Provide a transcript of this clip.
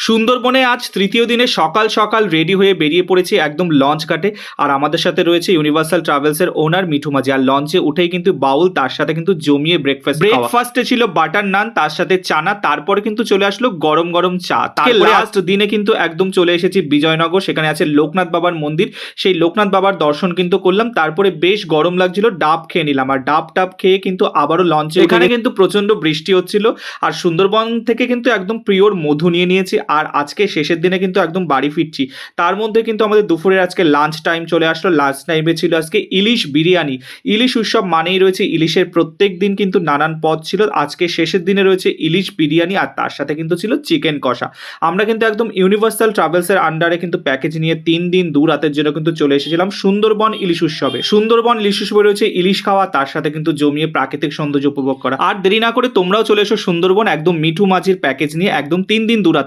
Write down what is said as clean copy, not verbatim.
সুন্দরবনে আজ তৃতীয় দিনে সকাল সকাল রেডি হয়ে বেরিয়ে পড়েছি একদম লঞ্চ ঘাটে। আর আমাদের সাথে রয়েছে ইউনিভার্সাল ট্রাভেলসের ওনার মিঠু মাঝি। আর লঞ্চে উঠেই কিন্তু বাউল, তার সাথে কিন্তু জমিয়ে ব্রেকফাস্টে ছিল বাটার নান, তার সাথে চানা, তারপরে কিন্তু চলে আসলো গরম গরম চা। তারপরে লাস্ট দিনে কিন্তু একদম চলে এসেছি বিজয়নগর, সেখানে আছে লোকনাথ বাবার মন্দির। সেই লোকনাথ বাবার দর্শন কিন্তু করলাম, তারপরে বেশ গরম লাগছিল, ডাব খেয়ে নিলাম। আর ডাব টাব খেয়ে কিন্তু আবারও লঞ্চে, এখানে কিন্তু প্রচন্ড বৃষ্টি হচ্ছিল। আর সুন্দরবন থেকে কিন্তু একদম পিওর মধু নিয়ে নিয়েছি। আর আজকে শেষের দিনে কিন্তু একদম বাড়ি ফিরছি। তার মধ্যে কিন্তু আমাদের দুপুরের আজকে লাঞ্চ টাইম চলে আসলো। লাঞ্চ টাইমে ছিল আজকে ইলিশ বিরিয়ানি। ইলিশ উৎসব মানেই রয়েছে ইলিশের প্রত্যেক দিন কিন্তু নানান পদ ছিল। আজকে শেষের দিনে রয়েছে ইলিশ বিরিয়ানি, আর তার সাথে কিন্তু ছিল চিকেন কষা। আমরা কিন্তু একদম ইউনিভার্সাল ট্রাভেলসের আন্ডারে কিন্তু প্যাকেজ নিয়ে 3 দিন 2 রাতের জন্য কিন্তু চলে এসেছিলাম সুন্দরবন ইলিশ উৎসবে। সুন্দরবন ইলিশ উৎসবে রয়েছে ইলিশ খাওয়া, তার সাথে কিন্তু জমিয়ে প্রাকৃতিক সৌন্দর্য উপভোগ করা। আর দেরি না করে তোমরাও চলে এসো সুন্দরবন একদম মিঠু মাঝির প্যাকেজ নিয়ে, একদম 3 দিন 2 রাত।